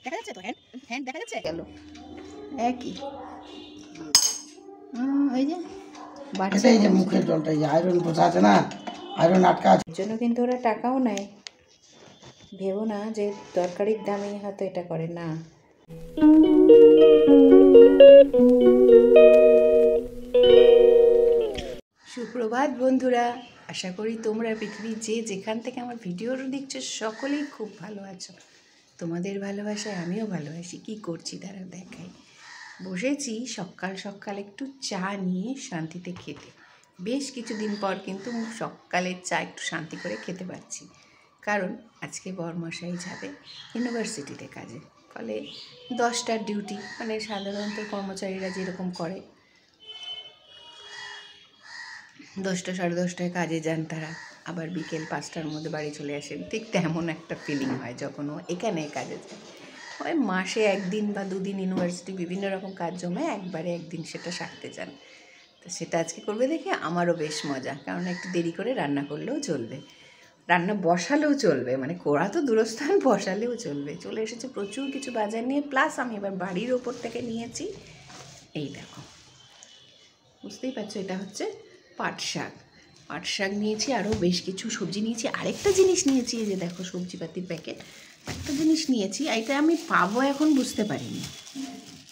দেখা যাচ্ছে তো? হ্যান্ড হ্যান্ড দেখা যাচ্ছে? গেল একই। ওই যে বাচ্চা, এই যে মুখের জলটা, এই আয়রন পোষা আছে না, আয়রন আটকা আছে, এর জন্য কিন্তু ওরা টাকাও নেয়। ভেবো না যে তরকারির দামেই হয়তো এটা করে না। সুপ্রভাত বন্ধুরা, আশা করি তোমরা পৃথিবীর যে যেখান থেকে আমার ভিডিওটা দেখছো সকলেই খুব ভালো আছো। তোমাদের ভালোবাসায় আমিও ভালোবাসি। কি করছি তারা দেখাই। বসেছি সকাল সকাল একটু চা নিয়ে শান্তিতে খেতে। বেশ কিছুদিন পর কিন্তু সকালের চা একটু শান্তি করে খেতে পারছি, কারণ আজকে বরমশাই যাবে ইউনিভার্সিটিতে কাজে। ফলে 10টার ডিউটি, মানে সাধারণত কর্মচারীরা যেরকম করে 10টা সাড়ে 10টায় কাজে যান তারা, আবার বিকেল 5টার মধ্যে বাড়ি চলে আসেন। ঠিক তেমন একটা ফিলিং হয় যখন ও এখানে কাজে যায়। ওই মাসে একদিন বা দুদিন ইউনিভার্সিটি বিভিন্ন রকম কাজ জমে একবারে একদিন সেটা সারতে যান। তো সেটা আজকে করবে দেখে আমারও বেশ মজা, কারণ একটু দেরি করে রান্না করলেও চলবে, রান্না বসালেও চলবে, মানে করা তো দূরস্থান, বসালেও চলবে। চলে এসেছে প্রচুর কিছু বাজার নিয়ে, প্লাস আমি এবার বাড়ির ওপর থেকে নিয়েছি, এই দেখো, বুঝতেই পারছো এটা হচ্ছে পাট শাক। পাট শাক নিয়েছি, আরও বেশ কিছু সবজি নিয়েছি, আরেকটা জিনিস নিয়েছি, এই যে দেখো সবজিপাতির প্যাকেট। একটা জিনিস নিয়েছি, এটা আমি পাবো এখন বুঝতে পারিনি,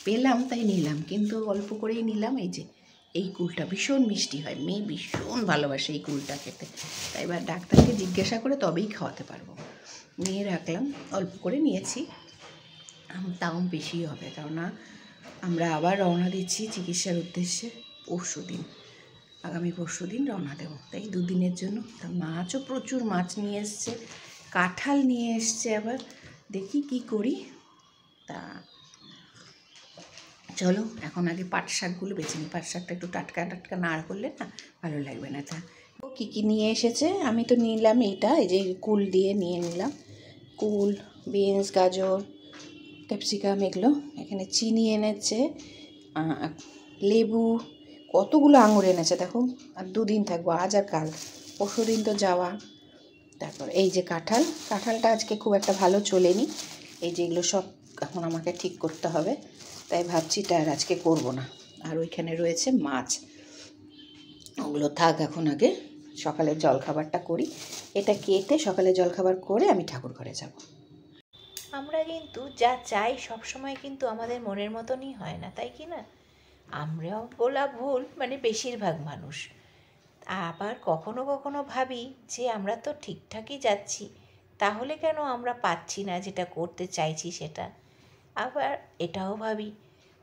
পেলাম তাই নিলাম, কিন্তু অল্প করেই নিলাম। এই যে এই কুলটা ভীষণ মিষ্টি হয়, মেয়ে ভীষণ ভালোবাসে এই কুলটা খেতে, তাই এবার ডাক্তারকে জিজ্ঞাসা করে তবেই খাওয়াতে পারবো। নিয়ে রাখলাম, অল্প করে নিয়েছি, দাম বেশি হবে, কেননা আমরা আবার রওনা দিচ্ছি চিকিৎসার উদ্দেশ্যে আগামী পরশু দিন রওনা দেবো, তাই দুদিনের জন্য। তা মাছও প্রচুর মাছ নিয়ে এসছে, কাঁঠাল নিয়ে এসছে, আবার দেখি কি করি। তা চলো এখন আগে পাট শাকগুলো বেছে নিই, পাট শাকটা একটু টাটকা টাটকা না করলে না ভালো লাগবে না। তা ও কী কী নিয়ে এসেছে, আমি তো নিলাম এইটা, এই যে কুল দিয়ে নিয়ে নিলাম, কুল, বিনস, গাজর, ক্যাপসিকাম, এগুলো। এখানে চিনি এনেছে, লেবু, কতগুলো আঙুর এনেছে দেখো। আর দুদিন থাকবো, আজ আর কাল, পরশু দিন তো যাওয়া। তারপর এই যে কাঁঠালটা আজকে খুব একটা ভালো চলেনি, এই যে এগুলো সব এখন আমাকে ঠিক করতে হবে, তাই ভাবছি এটা আর আজকে করবো না। আর ওইখানে রয়েছে মাছ, ওগুলো থাক, এখন আগে সকালের জলখাবারটা করি। এটা কেটে সকালে জলখাবার করে আমি ঠাকুর ঘরে যাব। আমরা কিন্তু যা চাই সব সময় কিন্তু আমাদের মনের মতনই হয় না, তাই কি না? আমরাও বলা ভুল, মানে বেশিরভাগ মানুষ। আবার কখনো কখনো ভাবি যে আমরা তো ঠিকঠাকই যাচ্ছি, তাহলে কেন আমরা পাচ্ছি না যেটা করতে চাইছি সেটা। আবার এটাও ভাবি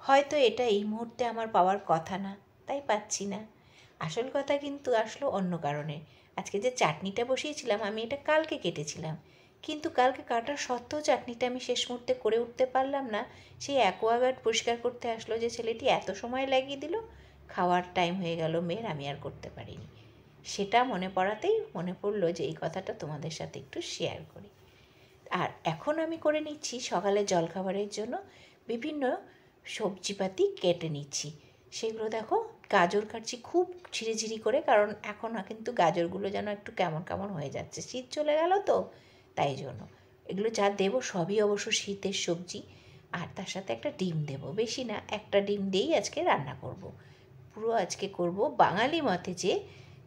হয়তো এটা এই মুহূর্তে আমার পাওয়ার কথা না, তাই পাচ্ছি না। আসল কথা কিন্তু আসলো অন্য কারণে। আজকে যে চাটনিটা বসিয়েছিলাম আমি এটা কালকে কেটেছিলাম, কিন্তু কালকে কাটার সত্ত্বেও চাটনিটা আমি শেষ মুহূর্তে করে উঠতে পারলাম না। সেই অ্যাকোয়াগার্ড পরিষ্কার করতে আসলো যে ছেলেটি, এত সময় লাগিয়ে দিল, খাওয়ার টাইম হয়ে গেল মেয়ের, আমি আর করতে পারিনি। সেটা মনে পড়াতেই মনে পড়লো যে এই কথাটা তোমাদের সাথে একটু শেয়ার করি। আর এখন আমি করে নিচ্ছি সকালে জলখাবারের জন্য বিভিন্ন সবজিপাতি কেটে নিচ্ছি। সেগুলো দেখো, গাজর কাটছি খুব ঝিরিঝিরি করে, কারণ এখন কিন্তু গাজরগুলো যেন একটু কেমন কেমন হয়ে যাচ্ছে, শীত চলে গেল তো, তাই জন্য এগুলো যা দেবো সবই অবশ্য শীতের সবজি। আর তার সাথে একটা ডিম দেবো, বেশি না, একটা ডিম দিয়েই আজকে রান্না করব। পুরো আজকে করব বাঙালি মতে যে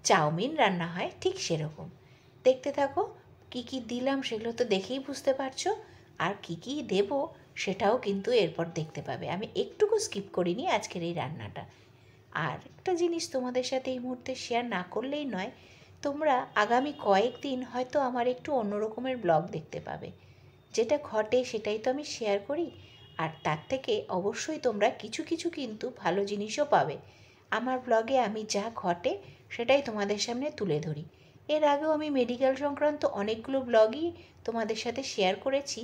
চাউমিন রান্না হয় ঠিক সেরকম। দেখতে থাকো, কি কি দিলাম সেগুলো তো দেখেই বুঝতে পারছো, আর কি কি দেব সেটাও কিন্তু এরপর দেখতে পাবে। আমি একটুকু স্কিপ করিনি আজকের এই রান্নাটা। আর একটা জিনিস তোমাদের সাথে এই মুহূর্তে শেয়ার না করলেই নয়, তোমরা আগামী কয়েকদিন হয়তো আমার একটু অন্য রকমের ব্লগ দেখতে পাবে। যেটা ঘটে সেটাই তো আমি শেয়ার করি, আর তার থেকে অবশ্যই তোমরা কিছু কিছু কিন্তু ভালো জিনিসও পাবে। আমার ব্লগে আমি যা ঘটে সেটাই তোমাদের সামনে তুলে ধরি। এর আগেও আমি মেডিকেল সংক্রান্ত অনেকগুলো ব্লগই তোমাদের সাথে শেয়ার করেছি,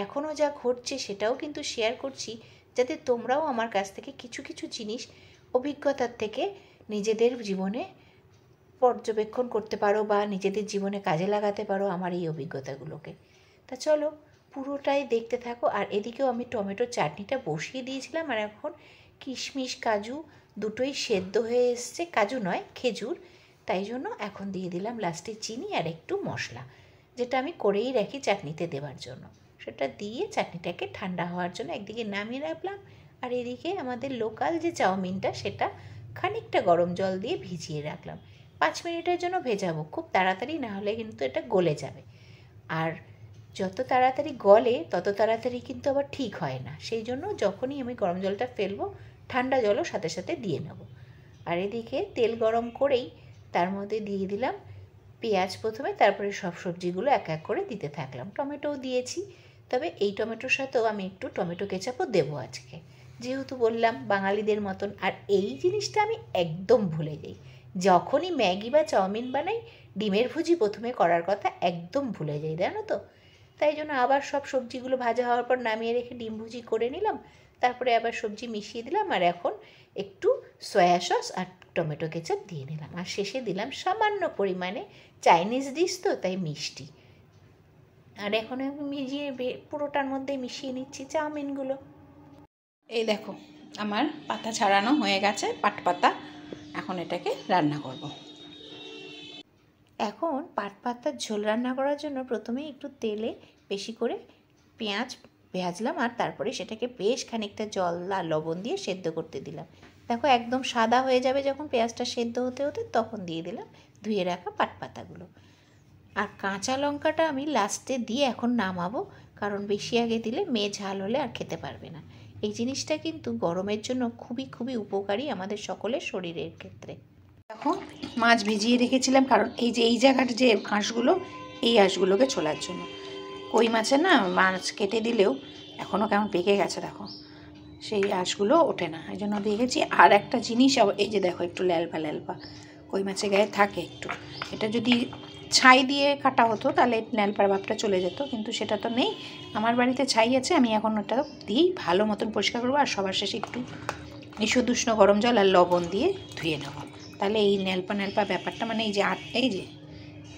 এখনও যা ঘটছে সেটাও কিন্তু শেয়ার করছি, যাতে তোমরাও আমার কাছ থেকে কিছু কিছু জিনিস অভিজ্ঞতার থেকে নিজেদের জীবনে পর্যবেক্ষণ করতে পারো বা নিজেদের জীবনে কাজে লাগাতে পারো আমার এই অভিজ্ঞতাগুলোকে। তা চলো পুরোটাই দেখতে থাকো। আর এদিকেও আমি টমেটোর চাটনিটা বসিয়ে দিয়েছিলাম, আর এখন কিশমিশ কাজু দুটোই সেদ্ধ হয়ে এসছে, কাজু নয় খেজুর, তাই জন্য এখন দিয়ে দিলাম লাস্টে চিনি আর একটু মশলা, যেটা আমি করেই রাখি চাটনিতে দেওয়ার জন্য। সেটা দিয়ে চাটনিটাকে ঠান্ডা হওয়ার জন্য একদিকে নামিয়ে রাখলাম, আর এদিকে আমাদের লোকাল যে চাউমিনটা সেটা খানিকটা গরম জল দিয়ে ভিজিয়ে রাখলাম। 5 মিনিটের জন্য ভেজাবো, খুব তাড়াতাড়ি, না হলে কিন্তু এটা গলে যাবে। আর যত তাড়াতাড়ি গলে তত তাড়াতাড়ি কিন্তু আবার ঠিক হয় না, সেই জন্য যখনই আমি গরম জলটা ফেলবো ঠান্ডা জলও সাথে সাথে দিয়ে নেব। আর এদিকে তেল গরম করেই তার মধ্যে দিয়ে দিলাম পেঁয়াজ প্রথমে, তারপরে সব সবজিগুলো এক এক করে দিতে থাকলাম। টমেটোও দিয়েছি, তবে এই টমেটোর সাথেও আমি একটু টমেটো কেচাপও দেবো আজকে, যেহেতু বললাম বাঙালিদের মতন। আর এই জিনিসটা আমি একদম ভুলে যাই, যখনই ম্যাগি বা চাউমিন বানাই ডিমের ভুজি প্রথমে করার কথা একদম ভুলে যাই, জানো তো। তাই জন্য আবার সব সবজিগুলো ভাজা হওয়ার পর নামিয়ে রেখে ডিম ভুজি করে নিলাম, তারপরে আবার সবজি মিশিয়ে দিলাম, আর এখন একটু সয়া সস আর টমেটো কেচাপ দিয়ে নিলাম, আর শেষে দিলাম সামান্য পরিমাণে চাইনিজ ডিশ তো তাই মিষ্টি। আর এখন আমি মিশিয়ে পুরোটার মধ্যে মিশিয়ে নিচ্ছি চাউমিনগুলো। এই দেখো আমার পাতা ছাড়ানো হয়ে গেছে, পাট পাতা। এখন এটাকে রান্না করব। এখন পাট পাতার ঝোল রান্না করার জন্য প্রথমে একটু তেলে বেশি করে পেঁয়াজ ভাজলাম, আর তারপরে সেটাকে বেশ খানিকটা জল আর লবণ দিয়ে সেদ্ধ করতে দিলাম। দেখো একদম সাদা হয়ে যাবে যখন পেঁয়াজটা সেদ্ধ হতে হতে, তখন দিয়ে দিলাম ধুয়ে রাখা পাট পাতাগুলো। আর কাঁচা লঙ্কাটা আমি লাস্টে দিয়ে এখন নামাবো, কারণ বেশি আগে দিলে মেয়ে ঝাল হলে আর খেতে পারবে না। এই জিনিসটা কিন্তু গরমের জন্য খুবই খুবই উপকারী আমাদের সকলের শরীরের ক্ষেত্রে। দেখো মাছ ভিজিয়ে রেখেছিলাম, কারণ এই যে এই জায়গার যে আঁশগুলো, এই আঁশগুলোকে ছোলার জন্য। কই মাছে না মাছ কেটে দিলেও এখনও কেমন পেকে গেছে, দেখো সেই আঁশগুলো ওঠে না, এই জন্য দেখেছি। আর একটা জিনিস, এই যে দেখো একটু ল্যালপা ল্যালপা কই মাছের গায়ে থাকে একটু, এটা যদি ছাই দিয়ে কাটা হতো তাহলে ল্যালপার ভাবটা চলে যেত, কিন্তু সেটা তো নেই। আমার বাড়িতে ছাই আছে, আমি এখন ওটা দিয়েই ভালো মতন পরিষ্কার করবো, আর সবার শেষে একটু ঈষৎ উষ্ণ গরম জল আর লবণ দিয়ে ধুয়ে নেব। তাহলে এই ন্যালপা ন্যালপা ব্যাপারটা, মানে এই যে এই যে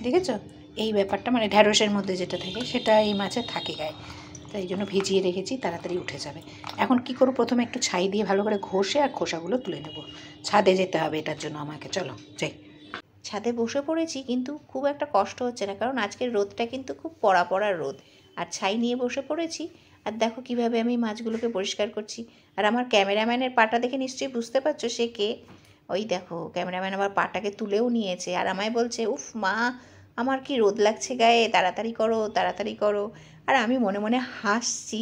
দেখেছো এই ব্যাপারটা, মানে ঢ্যাঁড়সের মধ্যে যেটা থাকে সেটা এই মাছে থাকে গায়ে, তাই জন্য ভিজিয়ে রেখেছি, তাড়াতাড়ি উঠে যাবে। এখন কি করব, প্রথমে একটু ছাই দিয়ে ভালো করে ঘষে আর খোসাগুলো তুলে নেব। ছাদে যেতে হবে এটার জন্য আমাকে, চলো যাই। ছাদে বসে পড়েছি, কিন্তু খুব একটা কষ্ট হচ্ছে না, কারণ আজকের রোদটা কিন্তু খুব পড়া পড়া রোদ। আর ছাই নিয়ে বসে পড়েছি, আর দেখো কিভাবে আমি মাছগুলোকে পরিষ্কার করছি। আর আমার ক্যামেরাম্যানের পাটা দেখে নিশ্চয়ই বুঝতে পারছো সে কে। ওই দেখো ক্যামেরাম্যান আবার পাটাকে তুলেও নিয়েছে, আর আমায় বলছে, উফ মা আমার কি রোদ লাগছে গায়ে, তাড়াতাড়ি করো তাড়াতাড়ি করো। আর আমি মনে মনে হাসছি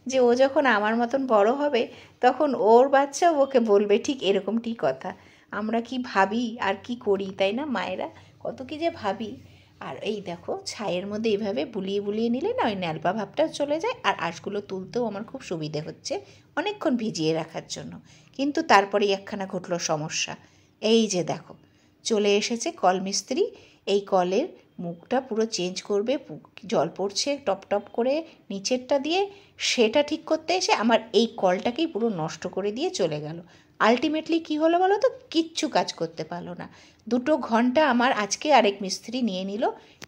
যে ও যখন আমার মতন বড় হবে তখন ওর বাচ্চাও ওকে বলবে ঠিক এরকমটি কথা। আমরা কি ভাবি আর কি করি, তাই না মায়েরা, কত কি যে ভাবি। আর এই দেখো ছাইয়ের মধ্যে এইভাবে বুলিয়ে বুলিয়ে নিলে না ওই ন্যালপা ভাবটা চলে যায়, আর আঁশগুলো তুলতেও আমার খুব সুবিধে হচ্ছে অনেকক্ষণ ভিজিয়ে রাখার জন্য। কিন্তু তারপরেই একখানা ঘটলো সমস্যা। এই যে দেখো চলে এসেছে কল মিস্ত্রি, এই কলের মুখটা পুরো চেঞ্জ করবে, জল পড়ছে টপ টপ করে নিচেরটা দিয়ে, সেটা ঠিক করতে এসে আমার এই কলটাকেই পুরো নষ্ট করে দিয়ে চলে গেল। আলটিমেটলি কী হলো বলো তো, কিচ্ছু কাজ করতে পারলো না। 2 ঘন্টা আমার আজকে আরেক মিস্ত্রি নিয়ে নিল,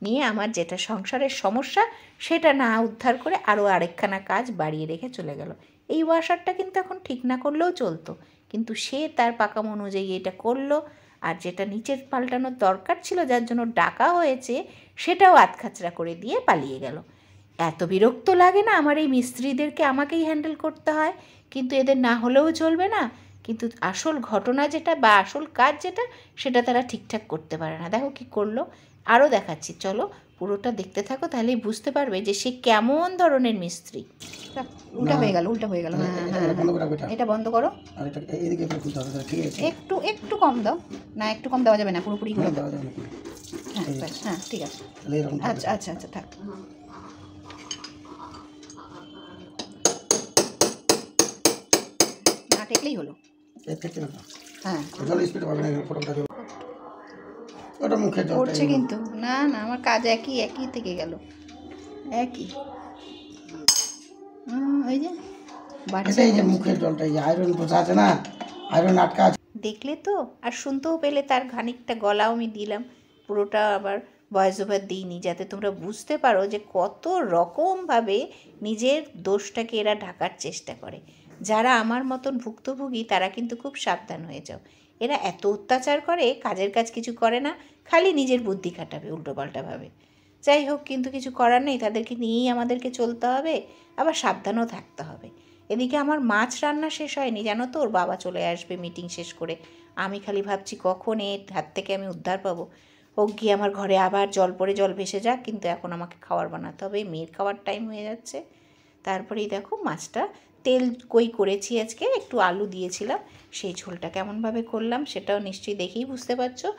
নিয়ে আমার যেটা সংসারের সমস্যা সেটা না উদ্ধার করে আরও আরেকখানা কাজ বাড়িয়ে রেখে চলে গেল। এই ওয়াশারটা কিন্তু এখন ঠিক না করলেও চলতো, কিন্তু সে তার পাকাম অনুযায়ী এটা করলো, আর যেটা নিচের পাল্টানোর দরকার ছিল যার জন্য ডাকা হয়েছে সেটাও আধখাচড়া করে দিয়ে পালিয়ে গেল। এত বিরক্ত লাগে না আমার এই মিস্ত্রিদেরকে, আমাকেই হ্যান্ডেল করতে হয়, কিন্তু এদের না হলেও চলবে না। কিন্তু আসল ঘটনা যেটা বা আসল কাজ যেটা সেটা তারা ঠিকঠাক করতে পারে না। দেখো কি করলো, আরও দেখাচ্ছি, চলো পুরোটা দেখতে থাকো, তাহলেই বুঝতে পারবে যে সে কেমন ধরনের মিস্ত্রি। উল্টা হয়ে গেল, উল্টা হয়ে গেল। হ্যাঁ হ্যাঁ, এটা বন্ধ করো, একটু একটু কম দাও না, একটু কম দেওয়া যাবে না, পুরোপুরি করে দাও। হ্যাঁ হ্যাঁ ঠিক আছে, আচ্ছা আচ্ছা আচ্ছা থাক। না ঠেকলেই হলো। হ্যাঁ পড়ছে কিন্তু, না না আমার কাজ একই একই থেকে গেল, একই। ওই যে মুখের জলটা আয়রন পোষা আছে না, আয়রন আটকা আছে। দেখলে তো, আর শুনতেও পেলে, তার খানিকটা গলাও আমি দিলাম, পুরোটা আবার ভয়েস ওভার দিইনি, যাতে তোমরা বুঝতে পারো যে কত রকমভাবে নিজের দোষটাকে এরা ঢাকার চেষ্টা করে। যারা আমার মতন ভুক্তভোগী তারা কিন্তু খুব সাবধান হয়ে যাও। এরা এত অত্যাচার করে, কাজের কাজ কিছু করে না, খালি নিজের বুদ্ধি খাটাবে উল্টোপাল্টাভাবে। যাই হোক, কিন্তু কিছু করার নেই, তাদেরকে নিয়েই আমাদেরকে চলতে হবে, আবার সাবধানও থাকতে হবে। এদিকে আমার মাছ রান্না শেষ হয়নি, জানো তো, ওর বাবা চলে আসবে মিটিং শেষ করে। আমি খালি ভাবছি কখন এর হাত থেকে আমি উদ্ধার পাবো। হোক গিয়ে আমার ঘরে আবার জল পড়ে জল ভেসে যাক, কিন্তু এখন আমাকে খাবার বানাতে হবে, মেয়ের খাওয়ার টাইম হয়ে যাচ্ছে। তারপরেই দেখো মাছটা তেল কই করেছি আজকে, একটু আলু দিয়েছিলাম, সেই ঝোলটা কেমনভাবে করলাম সেটাও নিশ্চয়ই দেখেই বুঝতে পারছো।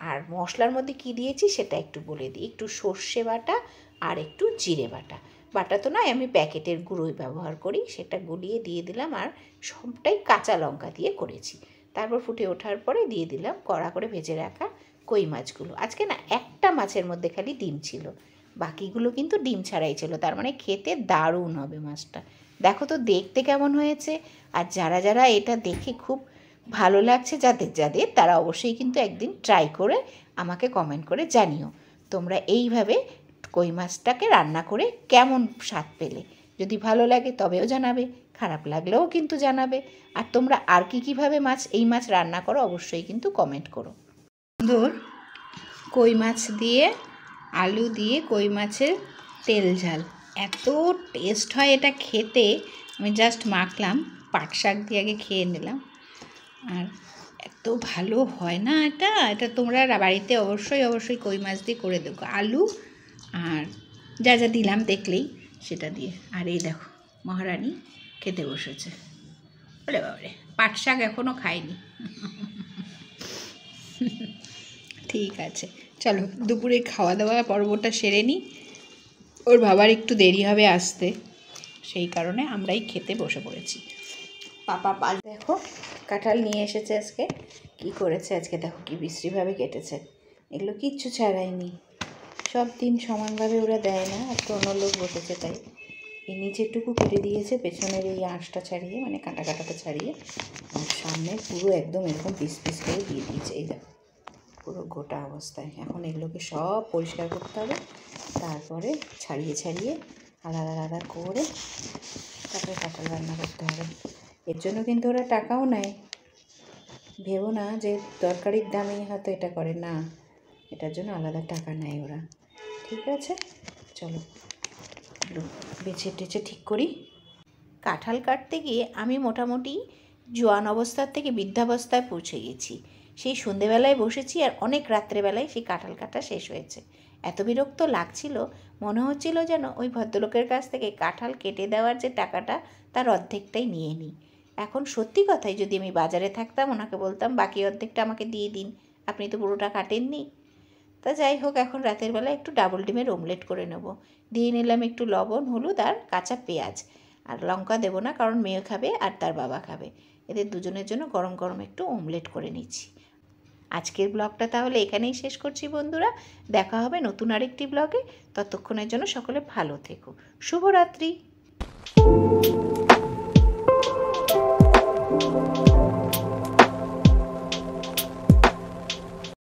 আর মশলার মধ্যে কি দিয়েছি সেটা একটু বলে দিই। একটু সর্ষে বাটা আর একটু জিরে বাটা, বাটা তো নয়, আমি প্যাকেটের গুঁড়োই ব্যবহার করি, সেটা গুলিয়ে দিয়ে দিলাম। আর সবটাই কাঁচা লঙ্কা দিয়ে করেছি। তারপর ফুটে ওঠার পরে দিয়ে দিলাম কড়া করে ভেজে রাখা কই মাছগুলো। আজকে না একটা মাছের মধ্যে খালি ডিম ছিল, বাকিগুলো কিন্তু ডিম ছাড়াই ছিল, তার মানে খেতে দারুণ হবে মাছটা। দেখো তো দেখতে কেমন হয়েছে। আর যারা যারা এটা দেখে খুব ভালো লাগছে যাদের যাদের, তারা অবশ্যই কিন্তু একদিন ট্রাই করে আমাকে কমেন্ট করে জানিও তোমরা এইভাবে কই মাছটাকে রান্না করে কেমন স্বাদ পেলে। যদি ভালো লাগে তবেও জানাবে, খারাপ লাগলেও কিন্তু জানাবে। আর তোমরা আর কীভাবে এই মাছ রান্না করো অবশ্যই কিন্তু কমেন্ট করো। ধর কই মাছ দিয়ে আলু দিয়ে কই মাছের তেল ঝাল, এত টেস্ট হয় এটা খেতে। আমি জাস্ট মাখলাম, পাট শাক দিয়ে আগে খেয়ে নিলাম, আর এত ভালো হয় না এটা তোমরা বাড়িতে অবশ্যই কই মাছ দিয়ে করে দেবো। আলু আর যা যা দিলাম দেখলেই সেটা দিয়ে। আর এই দেখো মহারানী খেতে বসেছে। বলে বাবারে, পাট শাক এখনও খাইনি। ঠিক আছে, চলো দুপুরে খাওয়া দাওয়া পর্বটা সেরে নিই। ওর বাবার একটু দেরি হবে আসতে, সেই কারণে আমরাই খেতে বসে পড়েছি। পাপা দেখো কাঁঠাল নিয়ে এসেছে আজকে। কি করেছে আজকে দেখো, কি বিশ্রীভাবে কেটেছে। এগুলো কিচ্ছু ছাড়ায়নি, সব দিন সমানভাবে ওরা দেয় না, একটু অন্য লোক বসেছে তাই। এই নিচেরটুকু কেটে দিয়েছে, পেছনের এই আঁশটা ছাড়িয়ে, মানে কাঁটাটা ছাড়িয়ে, আর সামনে পুরো একদম এরকম পিস পিস করে দিয়ে দিয়েছে। এই দেখো পুরো গোটা অবস্থায়। এখন এগুলোকে সব পরিষ্কার করতে হবে, তারপরে ছাড়িয়ে আলাদা আলাদা করে তারপরে কাঁঠাল রান্না করতে হবে। এর জন্য কিন্তু ওরা টাকাও নেয়, ভেবো না যে তরকারির দামেই হয়তো এটা করে, না, এটার জন্য আলাদা টাকা নেয় ওরা। ঠিক আছে, চলো বেছে টেছে ঠিক করি। কাঁঠাল কাটতে গিয়ে আমি মোটামুটি জোয়ান অবস্থার থেকে বৃদ্ধাবস্থায় পৌঁছে গেছি। সেই সন্ধেবেলায় বসেছি আর অনেক রাত্রেবেলায় সেই কাঁঠাল কাটা শেষ হয়েছে। এত বিরক্ত লাগছিল, মনে হচ্ছিল যেন ওই ভদ্রলোকের কাছ থেকে কাঁঠাল কেটে দেওয়ার যে টাকাটা তার অর্ধেকটাই নিয়ে নিই। এখন সত্যি কথাই যদি আমি বাজারে থাকতাম ওনাকে বলতাম বাকি অর্ধেকটা আমাকে দিয়ে দিন, আপনি তো পুরোটা কাটেননি। তা যাই হোক, এখন রাতের বেলা একটু ডাবল ডিমের অমলেট করে নেব। দিয়ে নিলাম একটু লবণ, হলুদ আর কাঁচা পেঁয়াজ। আর লঙ্কা দেবো না, কারণ মেয়ে খাবে আর তার বাবা খাবে। এদের দুজনের জন্য গরম গরম একটু অমলেট করে নিচ্ছি। আজকের ব্লগটা তাহলে এখানেই শেষ করছি বন্ধুরা। দেখা হবে নতুন আরেকটি ব্লগে। ততক্ষণের জন্য সকলে ভালো থেকো। শুভরাত্রি।